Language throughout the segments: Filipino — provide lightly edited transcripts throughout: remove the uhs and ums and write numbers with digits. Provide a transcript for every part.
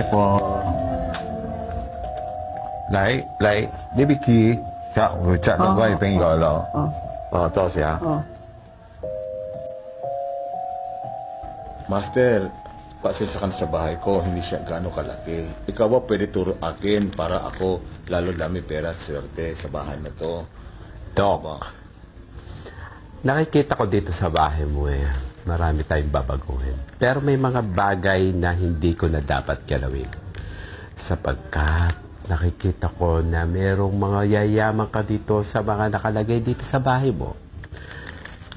po. 嚟嚟呢邊記，會執落嗰邊個咯。多謝啊。Master, pasensya ka na sa bahay ko, hindi siya gaano kalaki. Ikaw ba pwede turo akin para ako lalo dami pera at swerte sa bahay na to? Dok, nakikita ko dito sa bahay mo marami tayong babaguhin. Pero may mga bagay na hindi ko na dapat galawin. Sapagkat nakikita ko na merong mga yayaman ka dito sa mga nakalagay dito sa bahay mo.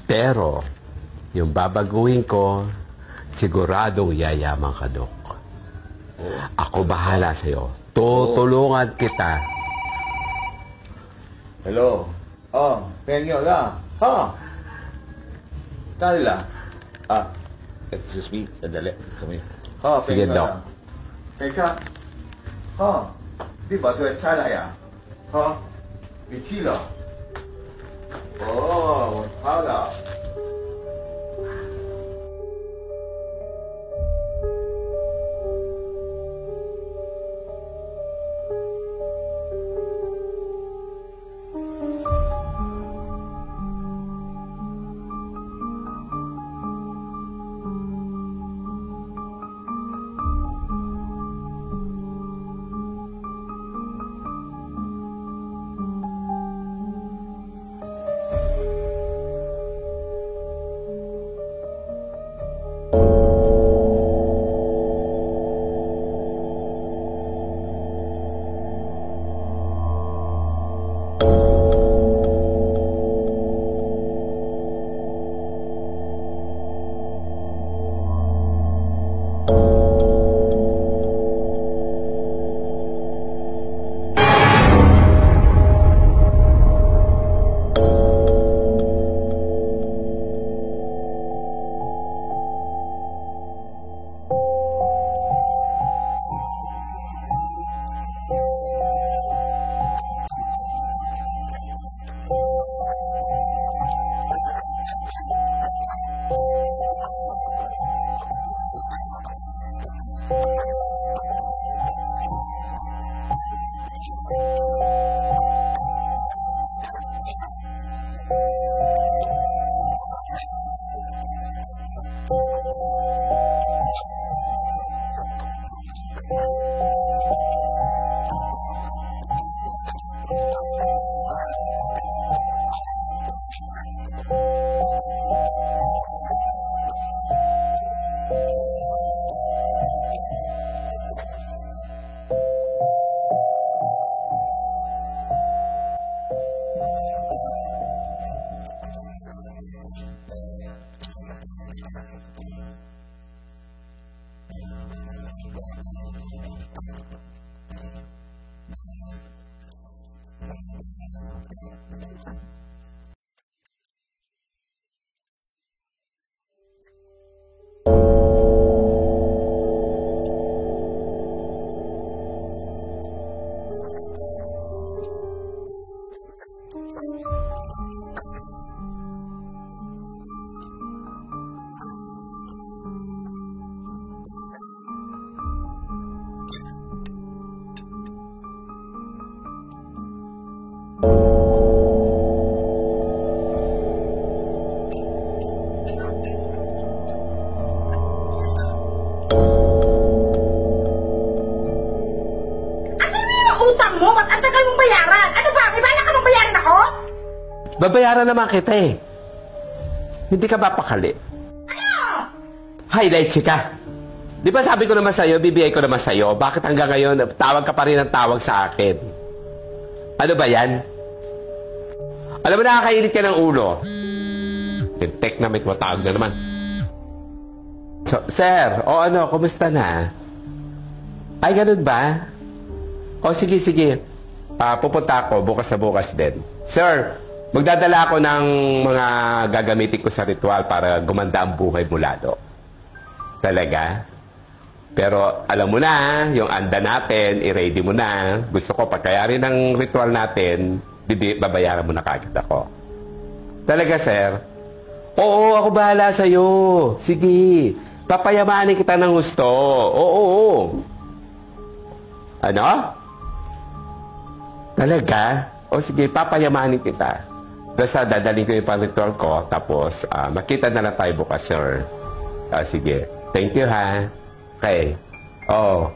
Pero, yung babaguhin ko, siguradong yayaman ka, Dok. Ako bahala sa'yo. Tutulungan kita. Hello? Penyo la. Tali la. Excuse me. Sandali. Kami. Sige, Dok. Teka. Di ba ito ay tsala ya? May kilo. Hala. Babayaran naman kita Hindi ka papakali. Ano? Highlight ka. Di ba sabi ko naman sa'yo, bibigay ko naman sa'yo, bakit hanggang ngayon, tawag ka pa rin ng tawag sa akin? Ano ba yan? Alam mo, nakakainit ka ng ulo. Tek na may tumatawag na naman. So, sir, kumusta na? Ay, ganun ba? Sige. Pupunta ako, bukas na bukas din. Sir, magdadala ako ng mga gagamitin ko sa ritual para gumanda ang buhay mo lalo. Talaga? Pero alam mo na, yung anda natin, i-ready mo na. Gusto ko, pagkayari ng ritual natin, babayaran mo na kagad ako. Talaga, sir? Oo, ako bahala sa'yo. Sige, papayamanin kita ng gusto. Oo. Ano? Talaga? O sige, papayamanin kita. Basta dadaling ko yung pang-ritual ko, tapos makita na lang tayo bukas, sir. Sige. Thank you, ha? Okay. Oo.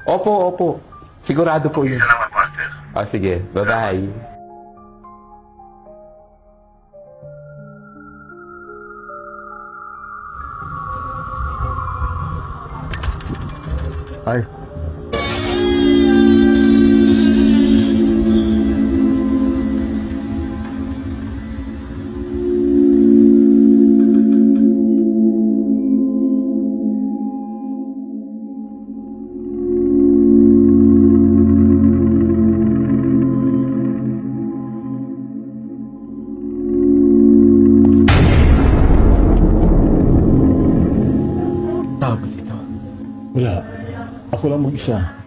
Opo. Sigurado po yun. Salamat, Master. Sige. Bye-bye. Ay. Tawag dito. Wala. Ako lang mag-isa.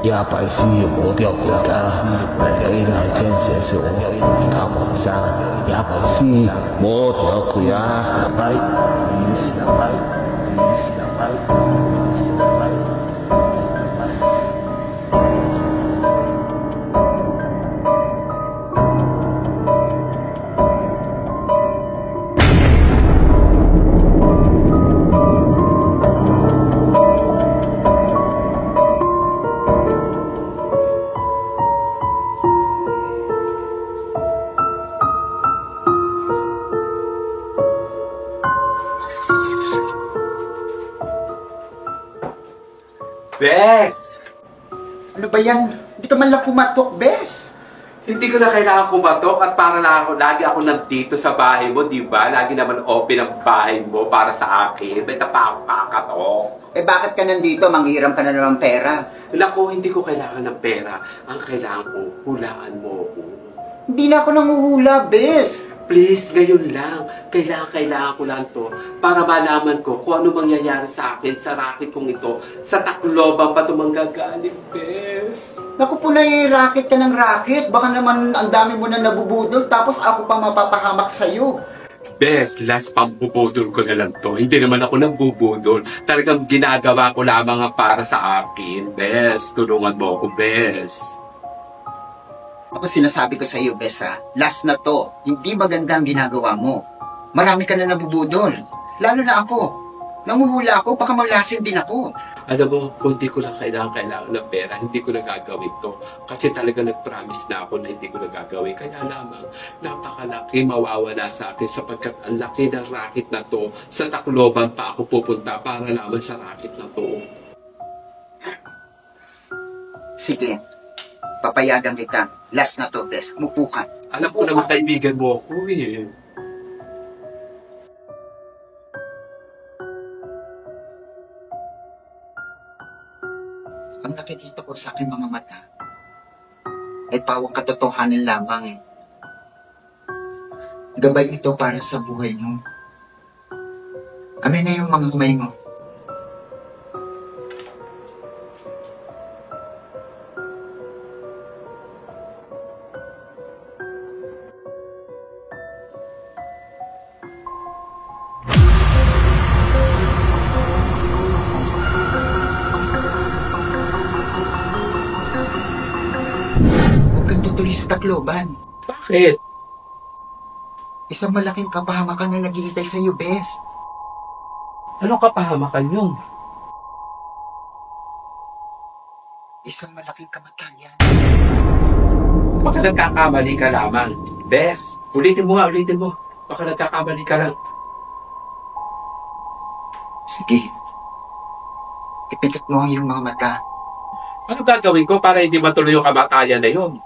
压百西磨掉回家，回来见血手，他皇上压百西磨掉回家，来，你是来，你是来，你是来。Bes! Ano ba yan? Hindi ka man lang pumatok, Bes. Hindi ko na kailangan kumatok at para na lagi ako nandito sa bahay mo, di ba? Lagi naman open ang bahay mo para sa akin. Ba't pa ako kakatok? Bakit ka nandito? Manghiram ka na naman pera. Naku, hindi ko kailangan ng pera. Ang kailangan ko, hulaan mo ako. Hindi na ako nanguhula, Bes. Please, ngayon lang. Kailangan ko lang to para malaman ko kung ano mangyayari sa akin sa racket kong ito. Sa Tacloban pa ito manggagaling, Bes. Naku po na racket ka ng racket. Baka naman ang dami mo na nabubudol tapos ako pa mapapahamak sa'yo. Bes, last pambubudol ko na lang to. Hindi naman ako nambubudol. Talagang ginagawa ko lamang para sa akin. Bes, tulungan mo ako, Bes. Ako sinasabi ko sa iyo, Bes, ha? Last na to. Hindi maganda ang ginagawa mo. Marami ka na nabubudol. Lalo na ako. Nanguhula ako, baka malasin din ako. Alam mo, kung di ko lang kailangan ng pera, hindi ko na gagawin to. Kasi talaga nag-promise na ako na hindi ko na gagawin. Kaya lamang, napakalaki mawawala sa akin sapagkat ang laki ng racket na to. Sa Tacloban pa ako pupunta para lamang sa racket na to. Sige. Papayagan kita. Last na to, Bes. Mupo ka. Alam ko naman kaibigan mo ako eh. Ang nakikita ko sa aking mga mata ay pawang katotohanan lamang eh. Gabay ito para sa buhay mo. Amin na yung mga kamay mo. Tuloy sa Tacloban. Bakit? Isang malaking kapahamakan na naghihintay sa iyo, Bes. Anong kapahamakan yun? Isang malaking kamatayan. Baka nagkakamali ka lamang. Bes, ulitin mo nga, ulitin mo. Baka nagkakamali ka lang. Sige. Ipikit mo ang iyong mga mata. Ano gagawin ko para hindi matuloy yung kamatayan na yun?